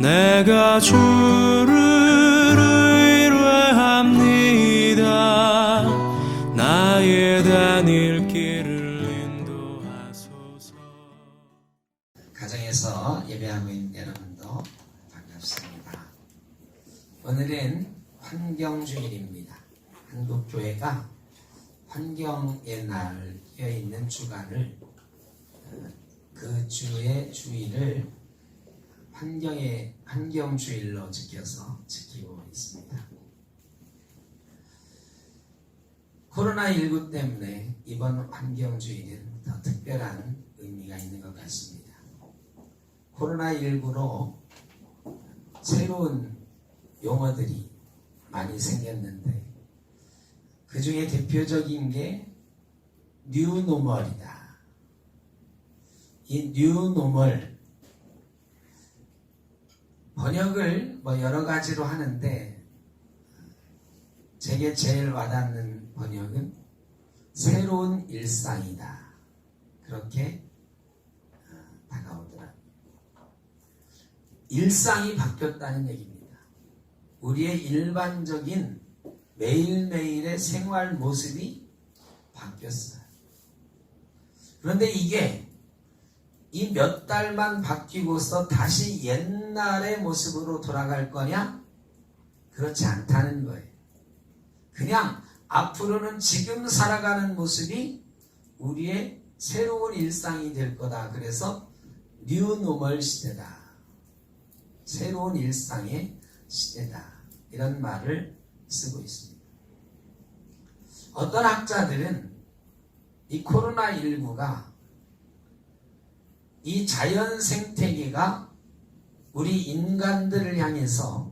내가 주를 의뢰합니다. 나의 다닐 길을 인도하소서. 가정에서 예배하고 있는 여러분도 반갑습니다. 오늘은 환경주일입니다. 한국교회가 환경의 날 끼어있는 주간을 그 주의 주일을 환경주일로 지키고 있습니다. 코로나19 때문에 이번 환경주일은 더 특별한 의미가 있는 것 같습니다. 코로나19로 새로운 용어들이 많이 생겼는데 그 중에 대표적인 게 뉴노멀이다. 이 뉴노멀 번역을 여러 가지로 하는데 제게 제일 와닿는 번역은 새로운 일상이다. 그렇게 다가오더라고요. 일상이 바뀌었다는 얘기입니다. 우리의 일반적인 매일매일의 생활 모습이 바뀌었어요. 그런데 이게 이 몇 달만 바뀌고서 다시 옛날의 모습으로 돌아갈 거냐? 그렇지 않다는 거예요. 그냥 앞으로는 지금 살아가는 모습이 우리의 새로운 일상이 될 거다. 그래서 뉴노멀 시대다. 새로운 일상의 시대다. 이런 말을 쓰고 있습니다. 어떤 학자들은 이 코로나19가 이 자연 생태계가 우리 인간들을 향해서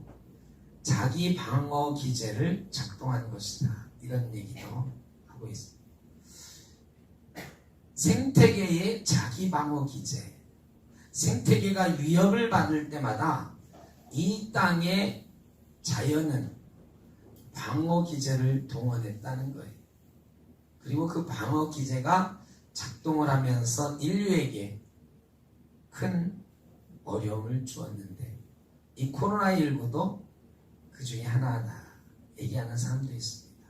자기 방어 기제를 작동한 것이다. 이런 얘기도 하고 있습니다. 생태계의 자기 방어 기제. 생태계가 위협을 받을 때마다 이 땅의 자연은 방어 기제를 동원했다는 거예요. 그리고 그 방어 기제가 작동을 하면서 인류에게 큰 어려움을 주었는데 이 코로나19도 그 중에 하나다 얘기하는 사람도 있습니다.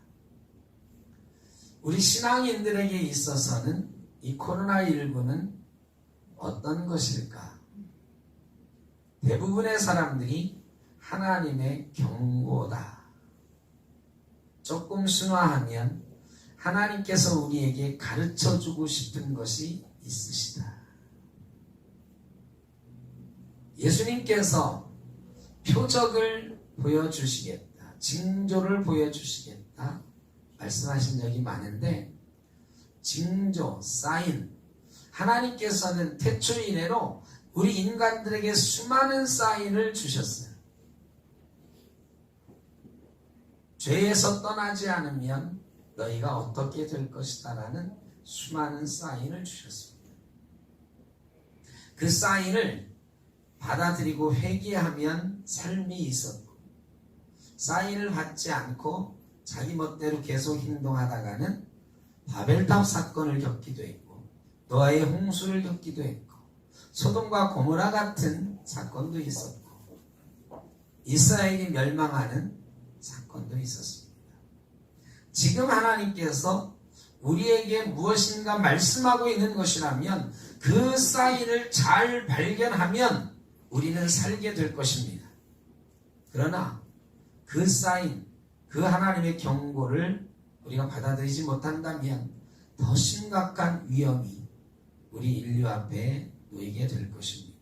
우리 신앙인들에게 있어서는 이 코로나19는 어떤 것일까? 대부분의 사람들이 하나님의 경고다. 조금 순화하면 하나님께서 우리에게 가르쳐주고 싶은 것이 있으시다. 예수님께서 표적을 보여주시겠다. 징조를 보여주시겠다. 말씀하신 적이 많은데 징조, 사인 하나님께서는 태초 이래로 우리 인간들에게 수많은 사인을 주셨어요. 죄에서 떠나지 않으면 너희가 어떻게 될 것이다 라는 수많은 사인을 주셨습니다. 그 사인을 받아들이고 회개하면 삶이 있었고 사인을 받지 않고 자기 멋대로 계속 행동하다가는 바벨탑 사건을 겪기도 했고 노아의 홍수를 겪기도 했고 소돔과 고모라 같은 사건도 있었고 이스라엘이 멸망하는 사건도 있었습니다. 지금 하나님께서 우리에게 무엇인가 말씀하고 있는 것이라면 그 사인을 잘 발견하면 우리는 살게 될 것입니다. 그러나 그 사인, 그 하나님의 경고를 우리가 받아들이지 못한다면 더 심각한 위험이 우리 인류 앞에 놓이게 될 것입니다.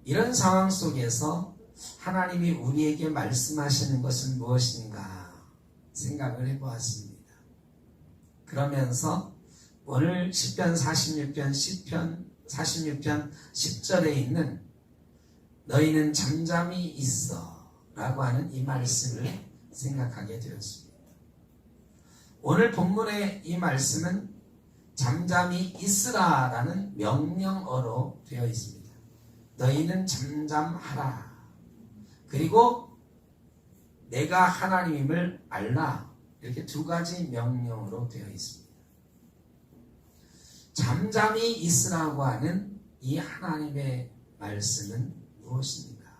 이런 상황 속에서 하나님이 우리에게 말씀하시는 것은 무엇인가 생각을 해보았습니다. 그러면서 오늘 시편 46편 10절에 있는 너희는 잠잠히 있어 라고 하는 이 말씀을 생각하게 되었습니다. 오늘 본문의 이 말씀은 잠잠히 있으라 라는 명령어로 되어 있습니다. 너희는 잠잠하라. 그리고 내가 하나님임을 알라. 이렇게 두 가지 명령으로 되어 있습니다. 잠잠히 있으라고 하는 이 하나님의 말씀은 무엇입니까?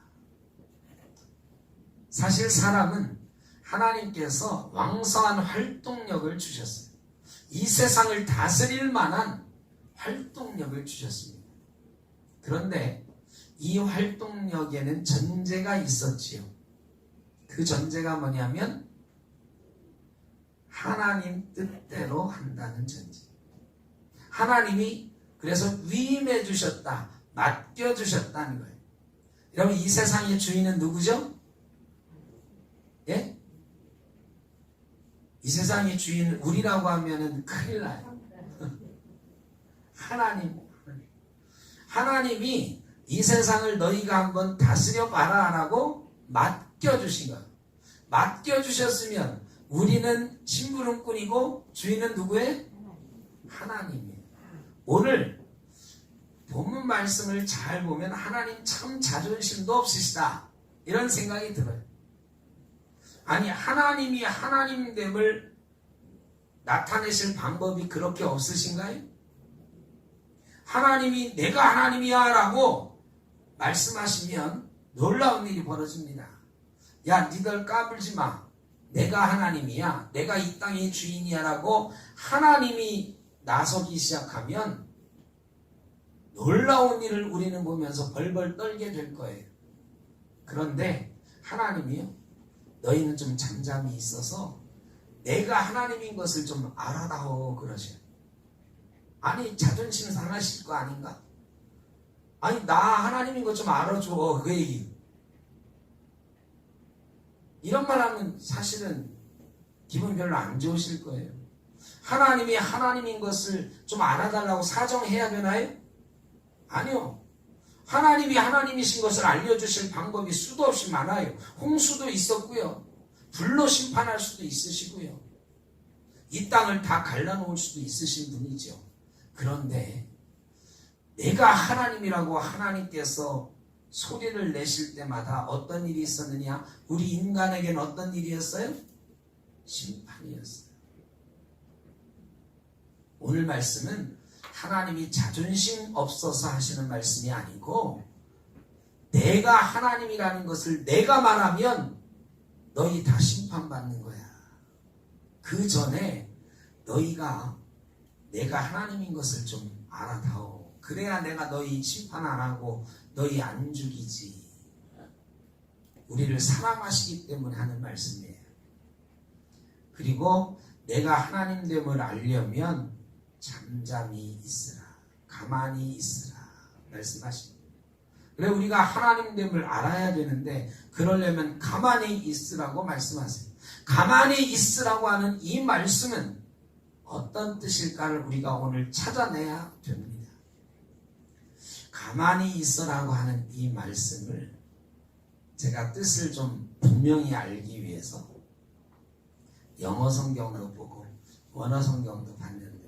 사실 사람은 하나님께서 왕성한 활동력을 주셨어요. 이 세상을 다스릴 만한 활동력을 주셨습니다. 그런데 이 활동력에는 전제가 있었지요. 그 전제가 뭐냐면 하나님 뜻대로 한다는 전제. 하나님이 그래서 위임해 주셨다, 맡겨 주셨다는 거예요. 여러분, 이 세상의 주인은 누구죠? 예? 이 세상의 주인은 우리라고 하면은 큰일 나요. 하나님이 이 세상을 너희가 한번 다스려 봐라 라고 맡겨주신 거예요. 맡겨주셨으면 우리는 심부름꾼이고 주인은 누구예요? 하나님이에요. 오늘 본문 말씀을 잘 보면 하나님 참 자존심도 없으시다 이런 생각이 들어요. 아니, 하나님이 하나님됨을 나타내실 방법이 그렇게 없으신가요? 하나님이 내가 하나님이야 라고 말씀하시면 놀라운 일이 벌어집니다. 야, 니들 까불지 마. 내가 하나님이야. 내가 이 땅의 주인이야 라고 하나님이 나서기 시작하면 놀라운 일을 우리는 보면서 벌벌 떨게 될 거예요. 그런데 하나님이요, 너희는 좀 잠잠히 있어서 내가 하나님인 것을 좀 알아다오 그러셔요. 아니, 자존심 상하실 거 아닌가? 아니, 나 하나님인 것 좀 알아줘, 그 얘기. 이런 말 하면 사실은 기분 별로 안 좋으실 거예요. 하나님이 하나님인 것을 좀 알아달라고 사정해야 되나요? 아니요. 하나님이 하나님이신 것을 알려주실 방법이 수도 없이 많아요. 홍수도 있었고요. 불로 심판할 수도 있으시고요. 이 땅을 다 갈라놓을 수도 있으신 분이죠. 그런데 내가 하나님이라고 하나님께서 소리를 내실 때마다 어떤 일이 있었느냐? 우리 인간에게는 어떤 일이었어요? 심판이었어요. 오늘 말씀은 하나님이 자존심 없어서 하시는 말씀이 아니고 내가 하나님이라는 것을 내가 말하면 너희 다 심판받는 거야. 그 전에 너희가 내가 하나님인 것을 좀 알아다오. 그래야 내가 너희 심판 안 하고 너희 안 죽이지. 우리를 사랑하시기 때문에 하는 말씀이에요. 그리고 내가 하나님됨을 알려면 잠잠히 있으라, 가만히 있으라 말씀하십니다. 그래, 우리가 하나님됨을 알아야 되는데 그러려면 가만히 있으라고 말씀하세요. 가만히 있으라고 하는 이 말씀은 어떤 뜻일까를 우리가 오늘 찾아내야 됩니다. 가만히 있으라고 하는 이 말씀을 제가 뜻을 좀 분명히 알기 위해서 영어 성경도 보고 원어 성경도 봤는데,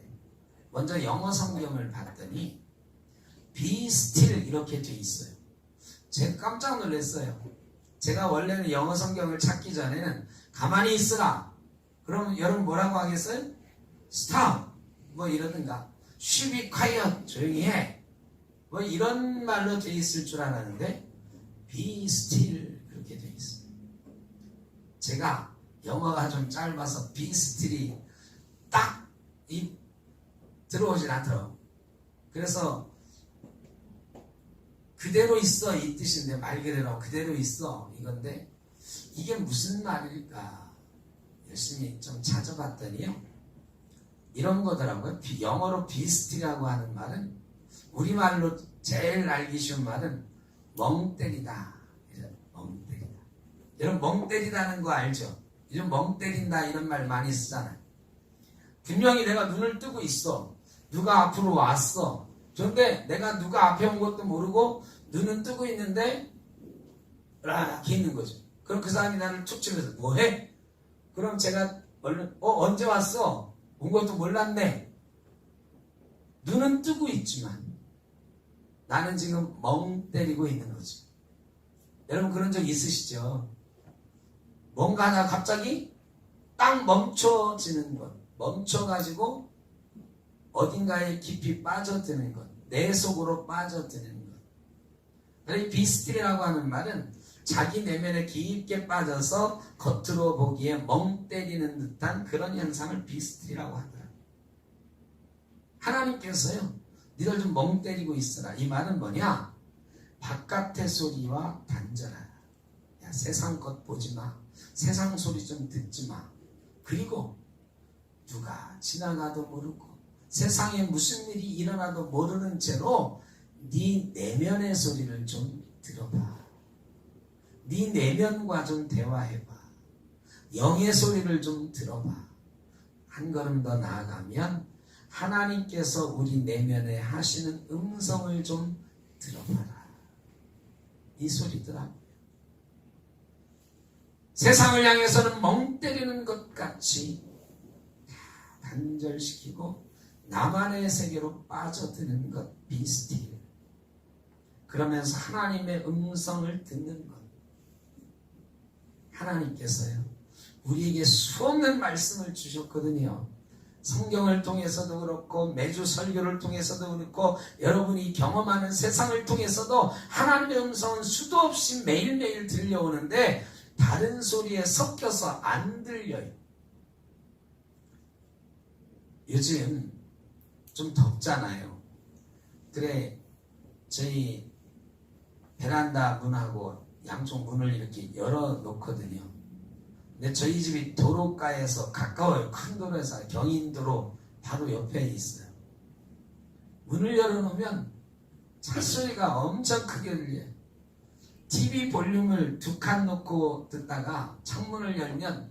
먼저 영어 성경을 봤더니 Be still 이렇게 돼 있어요. 제가 깜짝 놀랐어요. 제가 원래는 영어 성경을 찾기 전에는 가만히 있으라. 그러면 여러분 뭐라고 하겠어요? Stop 뭐 이러든가, She be quiet 조용히 해 뭐 이런 말로 돼 있을 줄 알았는데 Be still 그렇게 돼 있어요. 제가 영어가 좀 짧아서 Be still이 딱 들어오진 않더라고요. 그래서 그대로 있어 이 뜻인데, 말 그대로 그대로 있어 이건데 이게 무슨 말일까 열심히 좀 찾아봤더니요, 이런 거더라고요. 영어로 비스티라고 하는 말은 우리말로 제일 알기 쉬운 말은 멍 때리다. 멍 때리다. 여러분 멍 때리다는 거 알죠? 요즘 멍 때린다 이런 말 많이 쓰잖아요. 분명히 내가 눈을 뜨고 있어. 누가 앞으로 왔어. 그런데 내가 누가 앞에 온 것도 모르고 눈은 뜨고 있는데 이렇게 있는 거죠. 그럼 그 사람이 나를 툭 치면서 뭐해? 그럼 제가 얼른 언제 왔어? 온 것도 몰랐네. 눈은 뜨고 있지만 나는 지금 멍 때리고 있는 거죠. 여러분 그런 적 있으시죠? 뭔가 하나 갑자기 딱 멈춰지는 것. 멈춰가지고 어딘가에 깊이 빠져드는 것, 내 속으로 빠져드는 것. 그래서 비스틸이라고 하는 말은 자기 내면에 깊게 빠져서 겉으로 보기에 멍 때리는 듯한 그런 현상을 비스틸이라고 하더라. 하나님께서요, 니들 좀 멍 때리고 있어라. 이 말은 뭐냐? 바깥의 소리와 단절하라. 야, 세상 것 보지 마. 세상 소리 좀 듣지 마. 그리고 누가 지나가도 모르고 세상에 무슨 일이 일어나도 모르는 채로 네 내면의 소리를 좀 들어봐. 네 내면과 좀 대화해봐. 영의 소리를 좀 들어봐. 한 걸음 더 나아가면 하나님께서 우리 내면에 하시는 음성을 좀 들어봐라. 이 소리더라고요. 세상을 향해서는 멍 때리는 것 같이 단절시키고 나만의 세계로 빠져드는 것, 비스틸. 그러면서 하나님의 음성을 듣는 것. 하나님께서요, 우리에게 수없는 말씀을 주셨거든요. 성경을 통해서도 그렇고 매주 설교를 통해서도 그렇고 여러분이 경험하는 세상을 통해서도 하나님의 음성은 수도 없이 매일매일 들려오는데 다른 소리에 섞여서 안 들려요. 요즘 좀 덥잖아요. 그래, 저희 베란다 문하고 양쪽 문을 이렇게 열어 놓거든요. 근데 저희 집이 도로가에서 가까워요. 큰 도로에서 경인도로 바로 옆에 있어요. 문을 열어놓으면 차 소리가 엄청 크게 들려요. TV 볼륨을 2칸 놓고 듣다가 창문을 열면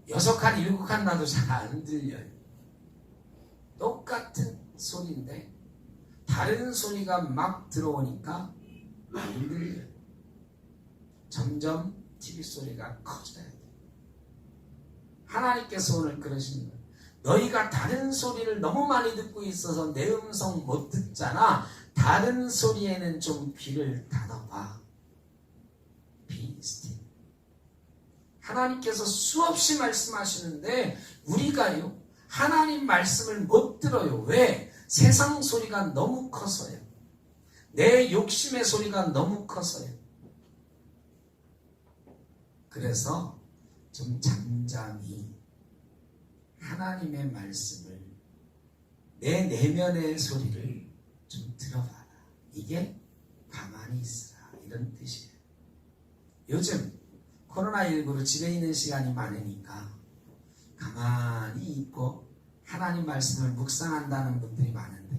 6칸, 7칸 놔도 잘 안 들려요. 똑같은 소리인데 다른 소리가 막 들어오니까 안 들려요. 점점 TV 소리가 커져야 돼. 하나님께서 오늘 그러시는 거예요. 너희가 다른 소리를 너무 많이 듣고 있어서 내 음성 못 듣잖아. 다른 소리에는 좀 귀를 닫아봐. 비스틸. 하나님께서 수없이 말씀하시는데 우리가요, 하나님 말씀을 못 들어요. 왜? 세상 소리가 너무 커서요. 내 욕심의 소리가 너무 커서요. 그래서 좀 잠잠히 하나님의 말씀을, 내 내면의 소리를 좀 들어봐라. 이게 가만히 있으라, 이런 뜻이에요. 요즘 코로나19로 집에 있는 시간이 많으니까 가만히 있고 하나님 말씀을 묵상한다는 분들이 많은데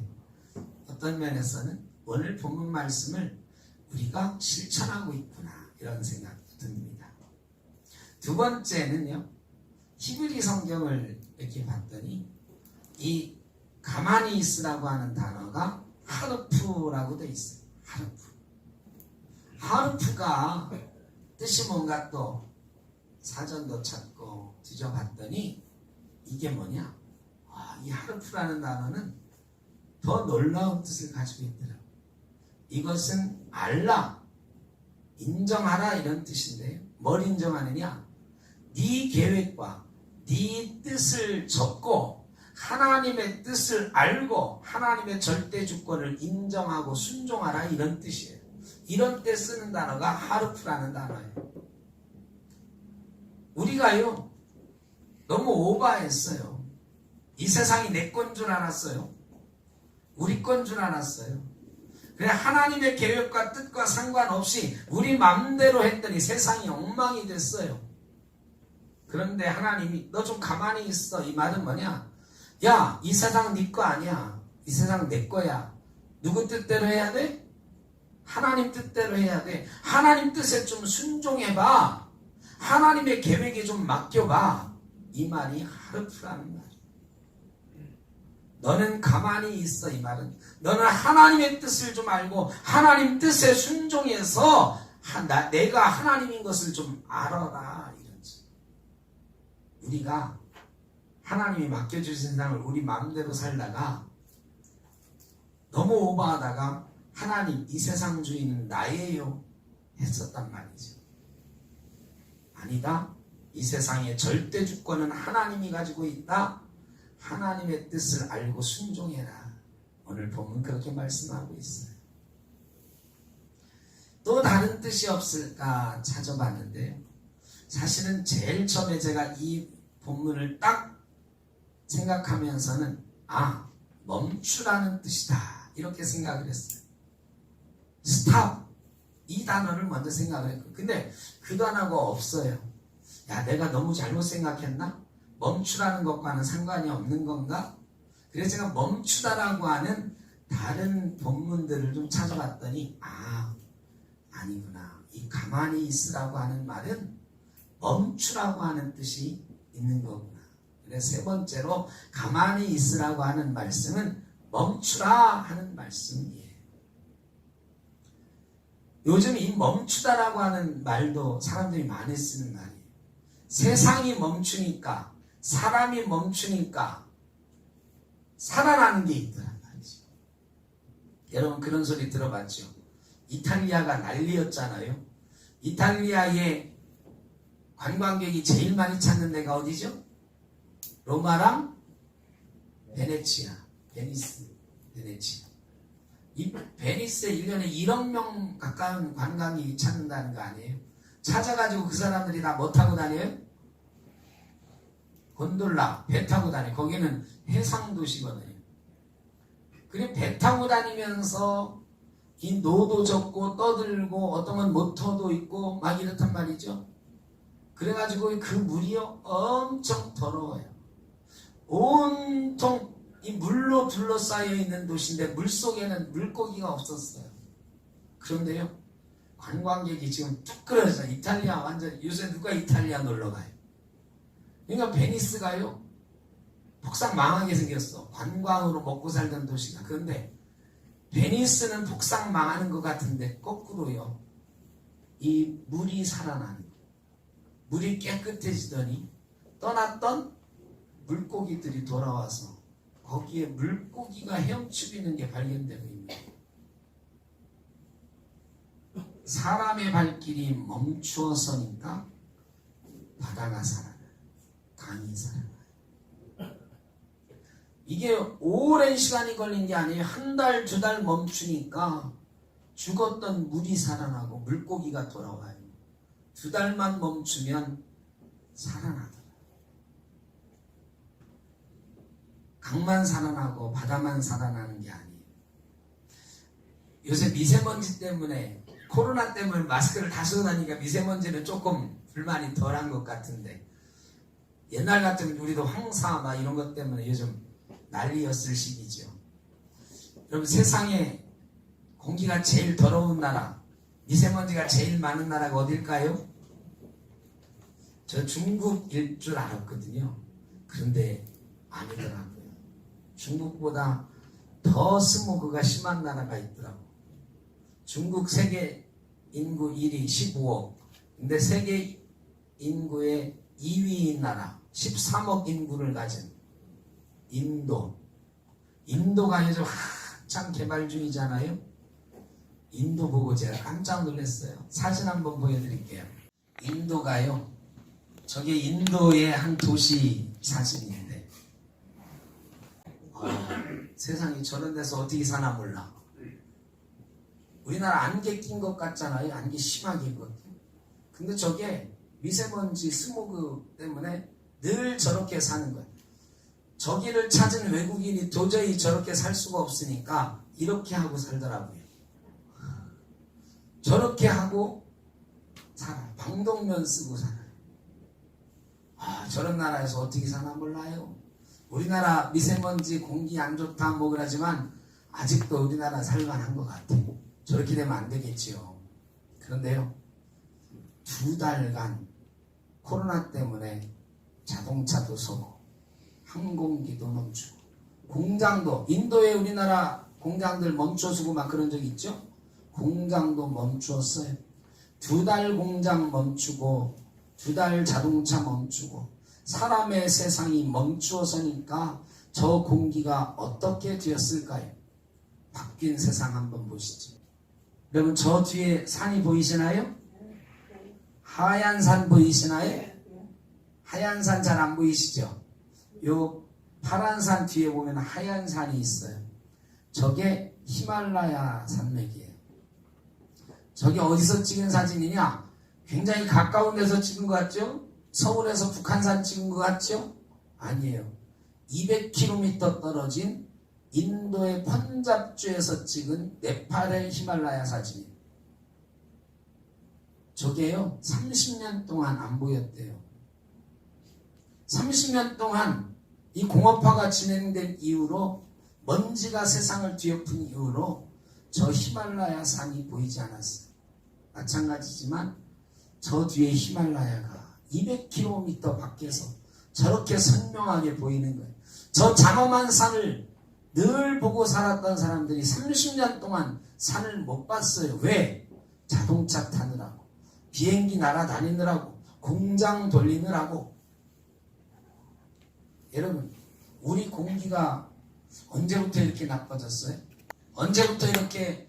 어떤 면에서는 오늘 본문 말씀을 우리가 실천하고 있구나, 이런 생각이 듭니다. 두 번째는요, 히브리 성경을 이렇게 봤더니 이 가만히 있으라고 하는 단어가 하르프라고 되어 있어요. 하르프. 하르프가 뜻이 뭔가 또 사전도 찾고 뒤져봤더니 이게 뭐냐? 이 하르프라는 단어는 더 놀라운 뜻을 가지고 있더라고요. 이것은 알라, 인정하라, 이런 뜻인데요. 뭘 인정하느냐? 네 계획과 네 뜻을 적고 하나님의 뜻을 알고 하나님의 절대 주권을 인정하고 순종하라, 이런 뜻이에요. 이런 때 쓰는 단어가 하르프라는 단어예요. 우리가요, 너무 오버했어요. 이 세상이 내 건 줄 알았어요. 우리 건 줄 알았어요. 그래, 하나님의 계획과 뜻과 상관없이 우리 마음대로 했더니 세상이 엉망이 됐어요. 그런데 하나님이 너 좀 가만히 있어, 이 말은 뭐냐? 야, 이 세상 네 거 아니야. 이 세상 내 거야. 누구 뜻대로 해야 돼? 하나님 뜻대로 해야 돼. 하나님 뜻에 좀 순종해봐. 하나님의 계획에 좀 맡겨봐. 이 말이 하르프라는 말이야. 너는 가만히 있어, 이 말은 너는 하나님의 뜻을 좀 알고 하나님 뜻에 순종해서 내가 하나님인 것을 좀 알아라, 이런지. 우리가 하나님이 맡겨주신 세상을 우리 마음대로 살다가 너무 오버하다가 하나님, 이 세상 주인은 나예요 했었단 말이죠. 아니다. 이 세상의 절대 주권은 하나님이 가지고 있다. 하나님의 뜻을 알고 순종해라. 오늘 본문 그렇게 말씀하고 있어요. 또 다른 뜻이 없을까 찾아봤는데요. 사실은 제일 처음에 제가 이 본문을 딱 생각하면서는 멈추라는 뜻이다 이렇게 생각을 했어요. 스탑 이 단어를 먼저 생각을 했고, 근데 그 단어가 없어요. 야, 내가 너무 잘못 생각했나? 멈추라는 것과는 상관이 없는 건가? 그래서 제가 멈추다라고 하는 다른 본문들을 좀 찾아봤더니 아니구나. 이 가만히 있으라고 하는 말은 멈추라고 하는 뜻이 있는 거구나. 그래서 세 번째로 가만히 있으라고 하는 말씀은 멈추라 하는 말씀이에요. 요즘 이 멈추다라고 하는 말도 사람들이 많이 쓰는 말이에요. 세상이 멈추니까, 사람이 멈추니까 살아나는 게 있더란 말이죠. 여러분 그런 소리 들어봤죠? 이탈리아가 난리였잖아요. 이탈리아의 관광객이 제일 많이 찾는 데가 어디죠? 로마랑 베네치아, 베네치아. 이 베니스에 1년에 1억 명 가까운 관광객이 찾는다는 거 아니에요? 찾아가지고 그 사람들이 다 뭐 타고 다녀요? 곤돌라, 배 타고 다녀요. 거기는 해상도시거든요. 그리고 배 타고 다니면서 이 노도 젓고 떠들고 어떤 건 모터도 있고 막 이렇단 말이죠. 그래가지고 그 물이요 엄청 더러워요. 온통 이 물로 둘러싸여 있는 도시인데 물속에는 물고기가 없었어요. 그런데요 관광객이 지금 뚝 끊어져요. 이탈리아 완전 요새 누가 이탈리아 놀러 가요? 그러니까 베니스가요 폭삭 망하게 생겼어. 관광으로 먹고 살던 도시가. 그런데 베니스는 폭삭 망하는 것 같은데 거꾸로요 이 물이 살아나는 거예요. 물이 깨끗해지더니 떠났던 물고기들이 돌아와서 거기에 물고기가 헤엄치고 있는 게 발견되고 있는 거예요. 사람의 발길이 멈추어서니까 바다가 살아나요. 강이 살아나요. 이게 오랜 시간이 걸린 게 아니에요. 한 달, 두 달 멈추니까 죽었던 물이 살아나고 물고기가 돌아와요. 두 달만 멈추면 살아나더라. 강만 살아나고 바다만 살아나는 게 아니에요. 요새 미세먼지 때문에 코로나 때문에 마스크를 다 쓰고 다니니까 미세먼지는 조금 불만이 덜한 것 같은데 옛날 같으면 우리도 황사 막 이런 것 때문에 요즘 난리였을 시기죠. 여러분 세상에 공기가 제일 더러운 나라, 미세먼지가 제일 많은 나라가 어딜까요? 저 중국일 줄 알았거든요. 그런데 아니더라고요. 중국보다 더 스모그가 심한 나라가 있더라고요. 중국 세계 인구 1위 15억. 근데 세계 인구의 2위인 나라 13억 인구를 가진 인도. 인도가 요즘 한참 개발 중이잖아요. 인도 보고 제가 깜짝 놀랐어요. 사진 한번 보여드릴게요. 인도가요. 저게 인도의 한 도시 사진인데 세상에 저런 데서 어떻게 사나 몰라. 우리나라 안개 낀 것 같잖아요. 안개 심하게 있거든요. 근데 저게 미세먼지 스모그 때문에 늘 저렇게 사는 거예요. 저기를 찾은 외국인이 도저히 저렇게 살 수가 없으니까 이렇게 하고 살더라고요. 저렇게 하고 살아요. 방독면 쓰고 살아요. 저런 나라에서 어떻게 사나 몰라요. 우리나라 미세먼지 공기 안 좋다 뭐 그러지만 아직도 우리나라 살만한 것 같아요. 저렇게 되면 안 되겠지요. 그런데요 2달간 코로나 때문에 자동차도 서고 항공기도 멈추고 공장도 인도에 우리나라 공장들 멈춰서고 막 그런 적 있죠. 공장도 멈추었어요. 2달 공장 멈추고 2달 자동차 멈추고 사람의 세상이 멈추어서니까 저 공기가 어떻게 되었을까요? 바뀐 세상 한번 보시죠. 여러분 저 뒤에 산이 보이시나요? 하얀 산 보이시나요? 하얀 산 잘 안 보이시죠? 요 파란 산 뒤에 보면 하얀 산이 있어요. 저게 히말라야 산맥이에요. 저게 어디서 찍은 사진이냐? 굉장히 가까운 데서 찍은 것 같죠? 서울에서 북한산 찍은 것 같죠? 아니에요. 200km 떨어진 인도의 펀잡주에서 찍은 네팔의 히말라야 사진이에요. 저게요 30년 동안 안 보였대요. 30년 동안 이 공업화가 진행된 이후로 먼지가 세상을 뒤엎은 이후로 저 히말라야 산이 보이지 않았어요. 마찬가지지만 저 뒤에 히말라야가 200km 밖에서 저렇게 선명하게 보이는 거예요. 저 장엄한 산을 늘 보고 살았던 사람들이 30년 동안 산을 못 봤어요. 왜? 자동차 타느라고, 비행기 날아다니느라고, 공장 돌리느라고. 여러분, 우리 공기가 언제부터 이렇게 나빠졌어요? 언제부터 이렇게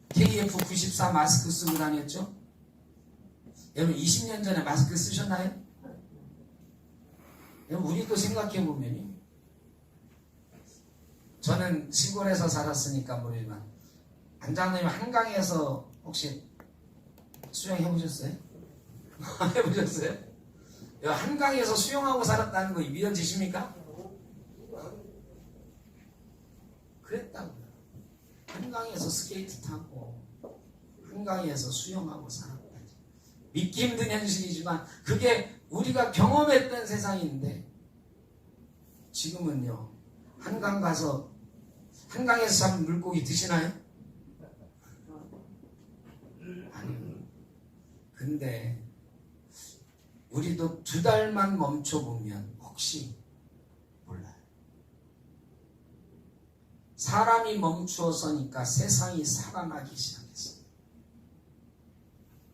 KF94 마스크 쓰고 다녔죠? 여러분 20년 전에 마스크 쓰셨나요? 여러분 우리도 생각해보면요, 저는 시골에서 살았으니까 모르지만 안장님 한강에서 혹시 수영해보셨어요? 해보셨어요? 한강에서 수영하고 살았다는 거 믿어지십니까? 그랬다고요. 한강에서 스케이트 타고 한강에서 수영하고 살았다. 믿기 힘든 현실이지만 그게 우리가 경험했던 세상인데, 지금은요 한강 가서 한강에서 잡은 물고기 드시나요? 아니요. 근데 우리도 2달만 멈춰보면 혹시 몰라요. 사람이 멈추어 서니까 세상이 살아나기 시작했어요.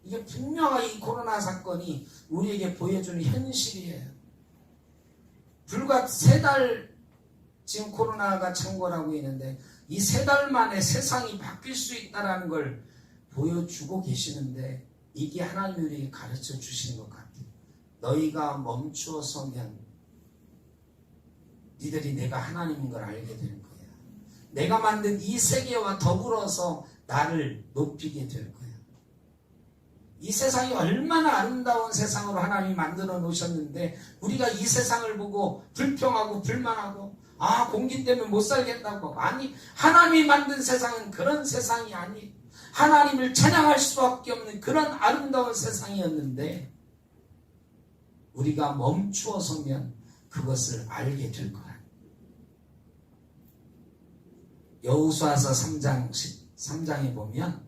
이게 분명하게 이 코로나 사건이 우리에게 보여주는 현실이에요. 불과 3달 지금 코로나가 창궐하고 있는데 이 3달 만에 세상이 바뀔 수 있다는 걸 보여주고 계시는데, 이게 하나님이 우리에게 가르쳐 주시는 것 같아요. 너희가 멈추어 서면 니들이 내가 하나님인 걸 알게 될 거야. 내가 만든 이 세계와 더불어서 나를 높이게 될 거야. 이 세상이 얼마나 아름다운 세상으로 하나님이 만들어 놓으셨는데 우리가 이 세상을 보고 불평하고 불만하고 공기 때문에 못 살겠다고. 아니, 하나님이 만든 세상은 그런 세상이 아니, 하나님을 찬양할 수밖에 없는 그런 아름다운 세상이었는데 우리가 멈추어 서면 그것을 알게 될 거야. 여호수아서 3장에 보면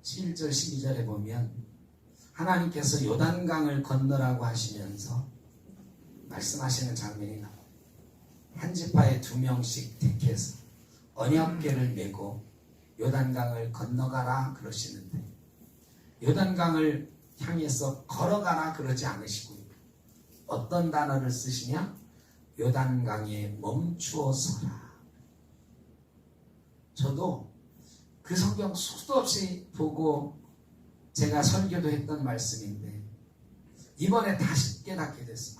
11절 12절에 보면 하나님께서 요단강을 건너라고 하시면서 말씀하시는 장면이 나와요. 한 지파에 2명씩 택해서 언약궤를 메고 요단강을 건너가라 그러시는데, 요단강을 향해서 걸어가라 그러지 않으시고요. 어떤 단어를 쓰시냐? 요단강에 멈추어 서라. 저도 그 성경 수도 없이 보고 제가 설교도 했던 말씀인데 이번에 다시 깨닫게 됐어요.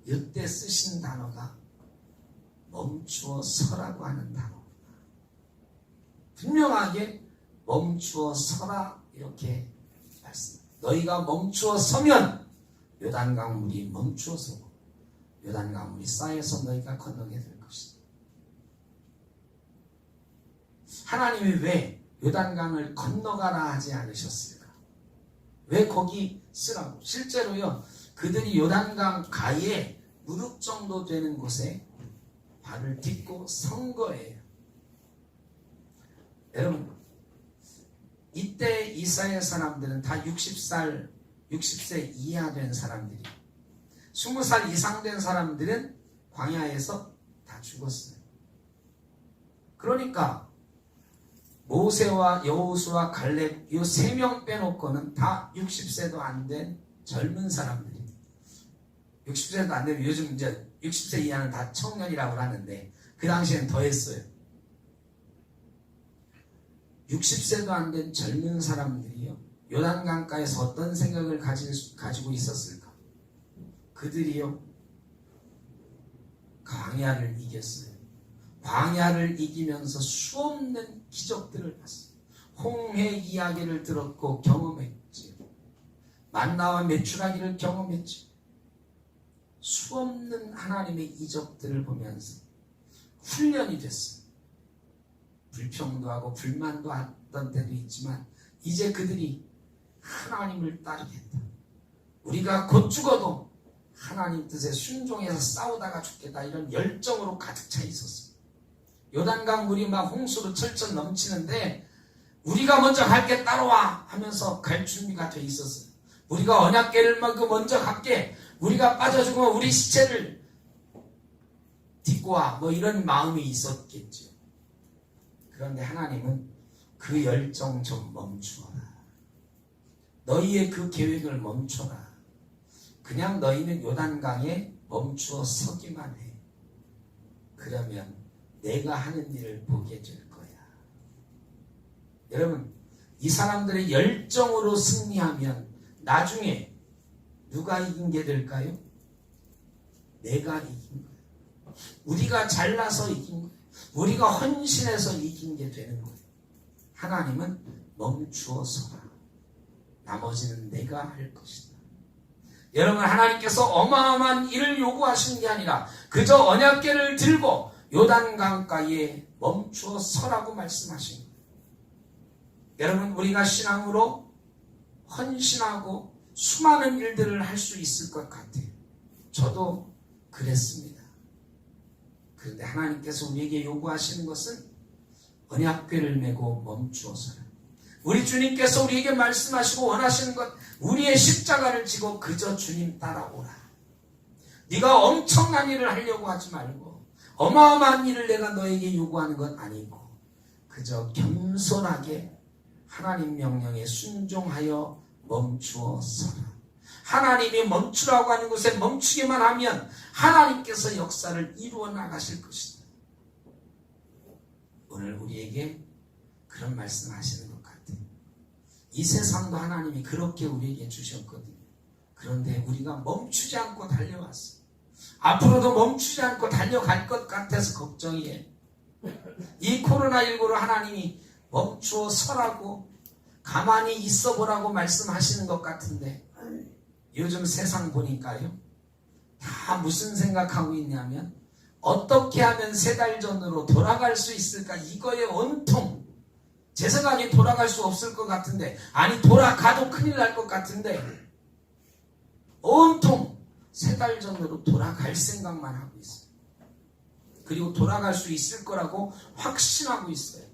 이때 쓰신 단어가 멈추어 서라고 하는 단어구나. 분명하게 멈추어 서라 이렇게 말씀. 너희가 멈추어 서면 요단강 물이 멈추어 서고 요단강 물이 쌓여서 너희가 건너게 될 것이다. 하나님이 왜 요단강을 건너가라 하지 않으셨을까? 왜 거기 쓰라고? 실제로요, 그들이 요단강 가에 무릎 정도 되는 곳에 발을 딛고 선 거예요. 여러분, 이때 이스라엘 사람들은 다 60세 이하 된 사람들이, 20살 이상 된 사람들은 광야에서 다 죽었어요. 그러니까 모세와 여호수아 갈렙 이 3명 빼놓고는 다 60세도 안 된 젊은 사람들이, 60세도 안 되면 요즘 이제 60세 이하는 다 청년이라고 하는데 그 당시엔 더 했어요. 60세도 안 된 젊은 사람들이요, 요단강가에서 어떤 생각을 가지고 있었을까? 그들이요, 광야를 이겼어요. 광야를 이기면서 수없는 기적들을 봤어요. 홍해 이야기를 들었고 경험했지요. 만나와 메추라기를 경험했죠. 수없는 하나님의 이적들을 보면서 훈련이 됐어요. 불평도 하고 불만도 했던 때도 있지만 이제 그들이 하나님을 따르겠다. 우리가 곧 죽어도 하나님 뜻에 순종해서 싸우다가 죽겠다. 이런 열정으로 가득 차 있었어요. 요단강 물이 막 홍수로 철철 넘치는데 우리가 먼저 갈게 따라와 하면서 갈 준비가 돼 있었어요. 우리가 언약궤를 먼저 갈게. 우리가 빠져 죽으면 우리 시체를 딛고 와. 뭐 이런 마음이 있었겠죠. 그런데 하나님은 그 열정 좀 멈추어라. 너희의 그 계획을 멈춰라. 그냥 너희는 요단강에 멈추어 서기만 해. 그러면 내가 하는 일을 보게 될 거야. 여러분, 이 사람들의 열정으로 승리하면 나중에 누가 이긴 게 될까요? 내가 이긴 거야. 우리가 잘나서 이긴 거야. 우리가 헌신해서 이긴 게 되는 거예요. 하나님은 멈추어 서라. 나머지는 내가 할 것이다. 여러분, 하나님께서 어마어마한 일을 요구하시는 게 아니라 그저 언약궤를 들고 요단강가에 멈추어 서라고 말씀하신 거예요. 여러분, 우리가 신앙으로 헌신하고 수많은 일들을 할 수 있을 것 같아요. 저도 그랬습니다. 그런데 하나님께서 우리에게 요구하시는 것은 언약궤를 메고 멈추어 서라. 우리 주님께서 우리에게 말씀하시고 원하시는 것, 우리의 십자가를 지고 그저 주님 따라오라. 네가 엄청난 일을 하려고 하지 말고 어마어마한 일을 내가 너에게 요구하는 건 아니고 그저 겸손하게 하나님 명령에 순종하여 멈추어 서라. 하나님이 멈추라고 하는 곳에 멈추기만 하면 하나님께서 역사를 이루어 나가실 것이다. 오늘 우리에게 그런 말씀 하시는 것 같아요. 이 세상도 하나님이 그렇게 우리에게 주셨거든요. 그런데 우리가 멈추지 않고 달려왔어요. 앞으로도 멈추지 않고 달려갈 것 같아서 걱정이에요. 이 코로나19로 하나님이 멈추어 서라고 가만히 있어 보라고 말씀하시는 것 같은데 요즘 세상 보니까요, 다 무슨 생각하고 있냐면 어떻게 하면 3달 전으로 돌아갈 수 있을까, 이거에 온통. 제 생각에 돌아갈 수 없을 것 같은데, 아니 돌아가도 큰일 날 것 같은데 온통 3달 전으로 돌아갈 생각만 하고 있어요. 그리고 돌아갈 수 있을 거라고 확신하고 있어요.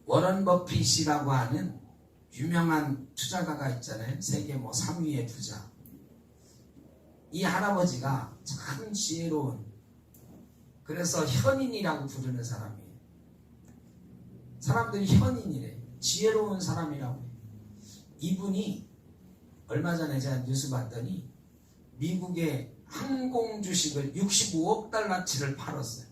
워런 버핏이라고 하는 유명한 투자가가 있잖아요. 세계 3위의 투자. 이 할아버지가 참 지혜로운, 그래서 현인이라고 부르는 사람이에요. 사람들이 현인이래. 지혜로운 사람이라고 해요. 이분이 얼마 전에 제가 뉴스 봤더니 미국의 항공 주식을 65억 달러치를 팔았어요.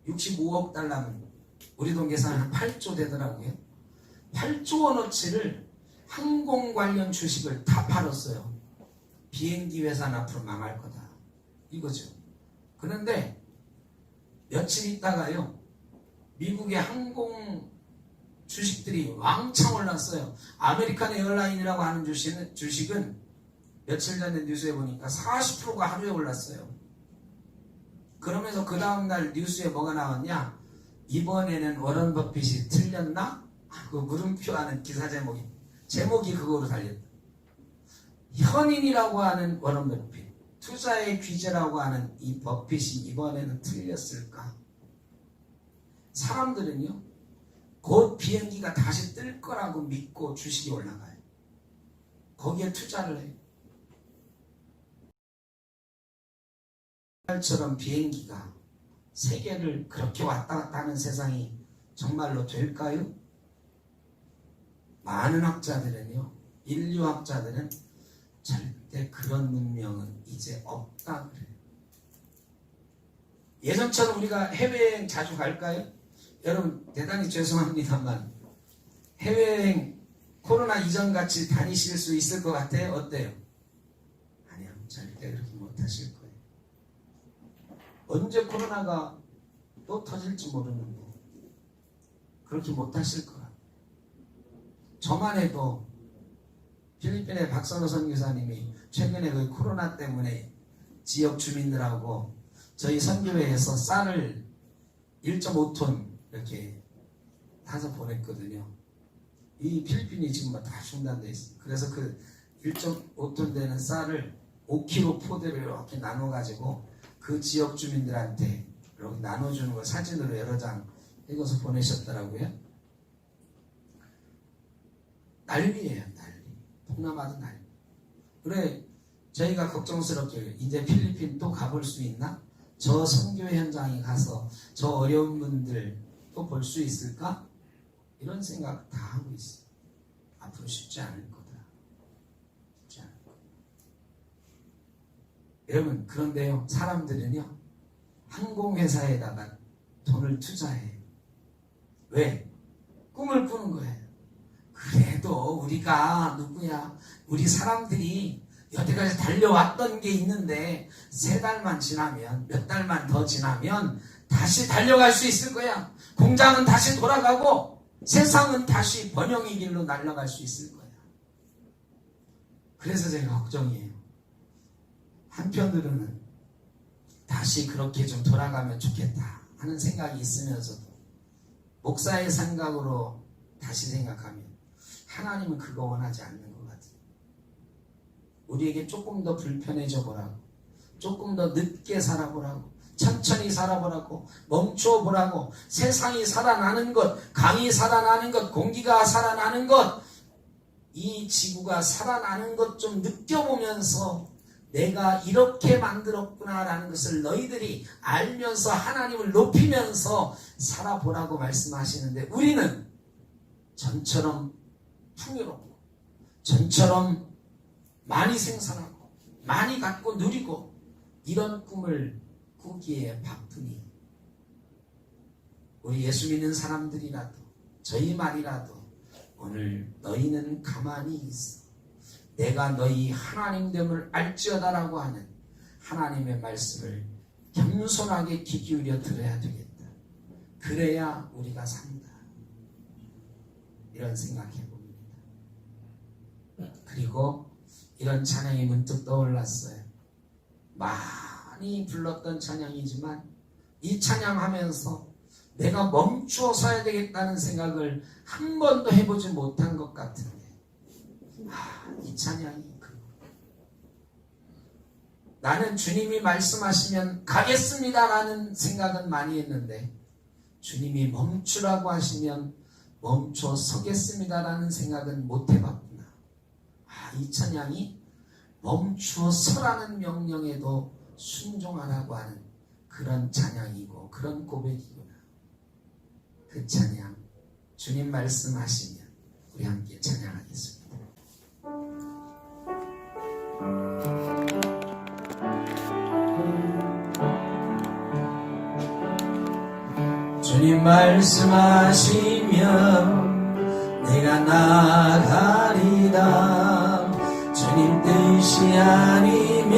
65억 달러면 우리 돈 계산하면 8조 되더라고요. 8조 원어치를 항공 관련 주식을 다 팔았어요. 비행기 회사는 앞으로 망할 거다. 이거죠. 그런데 며칠 있다가요, 미국의 항공 주식들이 왕창 올랐어요. 아메리칸 에어라인이라고 하는 주식은 며칠 전에 뉴스에 보니까 40%가 하루에 올랐어요. 그러면서 그 다음날 뉴스에 뭐가 나왔냐? 이번에는 워런 버핏이 틀렸나? 그 물음표 하는 기사 제목이 그거로 달렸다. 현인이라고 하는 워런 버핏, 투자의 귀재라고 하는 이 버핏이 이번에는 틀렸을까? 사람들은요, 곧 비행기가 다시 뜰 거라고 믿고 주식이 올라가요. 거기에 투자를 해요. 처럼 비행기가 세계를 그렇게 왔다 갔다 하는 세상이 정말로 될까요? 많은 학자들은요, 인류학자들은 절대 그런 문명은 이제 없다 그래요. 예전처럼 우리가 해외여행 자주 갈까요? 여러분, 대단히 죄송합니다만 해외여행 코로나 이전같이 다니실 수 있을 것 같아요? 어때요? 아니요, 절대 그렇게 못하실 거예요. 언제 코로나가 또 터질지 모르는데 그렇게 못하실 거야. 저만 해도 필리핀의 박선호 선교사님이 최근에 그 코로나 때문에 지역 주민들하고 저희 선교회에서 쌀을 1.5톤 이렇게 타서 보냈거든요. 이 필리핀이 지금 다 중단돼 있어요. 그래서 그 1.5톤 되는 쌀을 5kg 포대로 이렇게 나눠가지고 그 지역 주민들한테 이렇게 나눠주는 걸 사진으로 여러 장 찍어서 보내셨더라고요. 난리예요, 난리. 동남아도 난리. 그래, 저희가 걱정스럽게 이제 필리핀 또 가볼 수 있나? 저 선교 현장에 가서 저 어려운 분들 또 볼 수 있을까? 이런 생각 다 하고 있어요. 앞으로 쉽지 않을 거다. 쉽지 않을 거다. 여러분, 그런데요, 사람들은요, 항공회사에다가 돈을 투자해. 왜? 꿈을 꾸는 거예요. 그래도 우리가 누구야? 우리 사람들이 여태까지 달려왔던 게 있는데 3달만 지나면, 몇 달만 더 지나면 다시 달려갈 수 있을 거야. 공장은 다시 돌아가고 세상은 다시 번영의 길로 날아갈 수 있을 거야. 그래서 제가 걱정이에요. 한편으로는 다시 그렇게 좀 돌아가면 좋겠다 하는 생각이 있으면서도 목사의 생각으로 다시 생각하면 하나님은 그거 원하지 않는 것 같아요. 우리에게 조금 더 불편해져 보라고, 조금 더 늦게 살아보라고, 천천히 살아보라고, 멈춰 보라고, 세상이 살아나는 것, 강이 살아나는 것, 공기가 살아나는 것, 이 지구가 살아나는 것 좀 느껴보면서 내가 이렇게 만들었구나라는 것을 너희들이 알면서 하나님을 높이면서 살아보라고 말씀하시는데, 우리는 전처럼 풍요롭고 전처럼 많이 생산하고 많이 갖고 누리고 이런 꿈을 꾸기에 바쁘니 우리 예수 믿는 사람들이라도 저희 말이라도 오늘 너희는 가만히 있어. 내가 너희 하나님됨을 알지어다라고 하는 하나님의 말씀을 겸손하게 귀 기울여 들어야 되겠다. 그래야 우리가 산다. 이런 생각해 봅니다. 그리고 이런 찬양이 문득 떠올랐어요. 많이 불렀던 찬양이지만 이 찬양하면서 내가 멈추어 서야 되겠다는 생각을 한 번도 해보지 못한 것 같은데, 이 찬양이 나는 주님이 말씀하시면 가겠습니다라는 생각은 많이 했는데 주님이 멈추라고 하시면 멈춰 서겠습니다라는 생각은 못 해봤구나. 이 찬양이 멈추어 서라는 명령에도 순종하라고 하는 그런 찬양이고 그런 고백이구나. 그 찬양, 주님 말씀하시면 우리 함께 찬양하겠습니다. 주님 말씀하시면 내가 나가리라. 주님 뜻이 아니면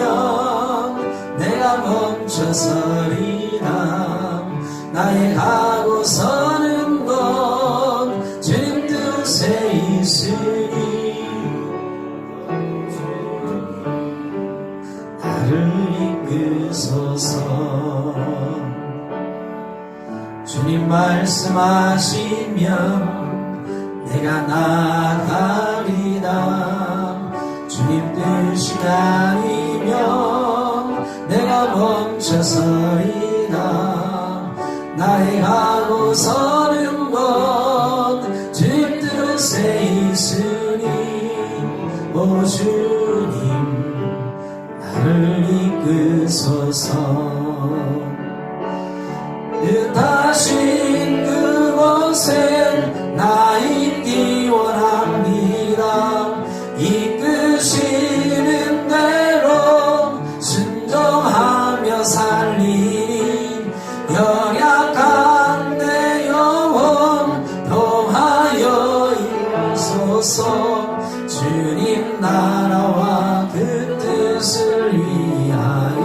내가 멈춰서리라. 나의 가고 서는 건 주님 뜻에 있으니 나를 이끄소서. 주님 말씀하시면 내가 나가리라. 주님 뜻이 아니면 내가 멈춰서리라. 나의 가고 서는 것 주님 뜻에 있으니 오 주님 나를 이끄소서. 뜻하신 그곳에 나 있기 원합니다. 이끄시는 대로 순종하며 살리니 연약한 내 영혼 통하여 이소서. 주님 나라와 그 뜻을 위하여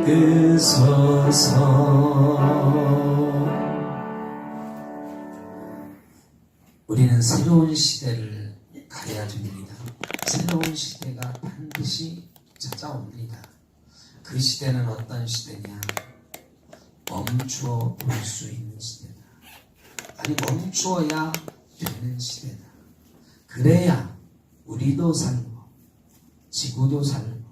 이끄소서. 우리는 새로운 시대를 가려야 됩니다. 새로운 시대가 반드시 찾아옵니다. 그 시대는 어떤 시대냐? 멈추어 볼 수 있는 시대다. 아니, 멈추어야 되는 시대다. 그래야 우리도 살고 지구도 살고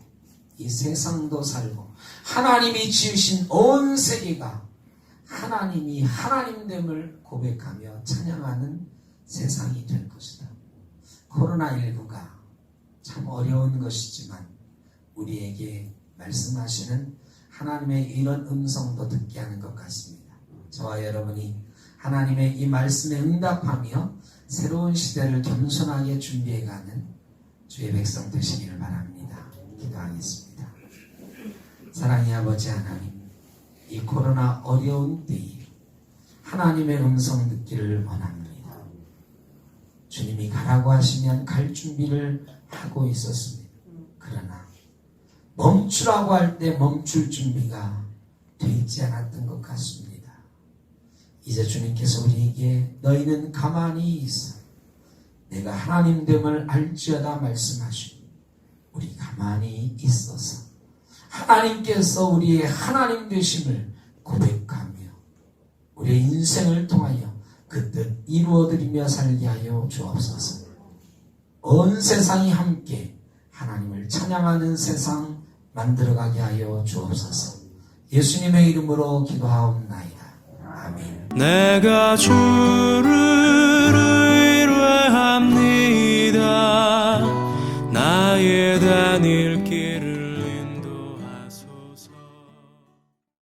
이 세상도 살고 하나님이 지으신 온 세계가 하나님이 하나님됨을 고백하며 찬양하는 세상이 될 것이다. 코로나19가 참 어려운 것이지만 우리에게 말씀하시는 하나님의 이런 음성도 듣게 하는 것 같습니다. 저와 여러분이 하나님의 이 말씀에 응답하며 새로운 시대를 겸손하게 준비해가는 주의 백성 되시기를 바랍니다. 기도하겠습니다. 사랑의 아버지 하나님, 이 코로나 어려운 때에 하나님의 음성 듣기를 원합니다. 주님이 가라고 하시면 갈 준비를 하고 있었습니다. 그러나 멈추라고 할 때 멈출 준비가 되지 않았던 것 같습니다. 이제 주님께서 우리에게 너희는 가만히 있어 내가 하나님됨을 알지어다 말씀하시고 우리 가만히 있어서 하나님께서 우리의 하나님 되심을 고백하며 우리의 인생을 통하여 그 뜻 이루어드리며 살게 하여 주옵소서. 온 세상이 함께 하나님을 찬양하는 세상 만들어가게 하여 주옵소서. 예수님의 이름으로 기도하옵나이다. 아멘. 내가 주를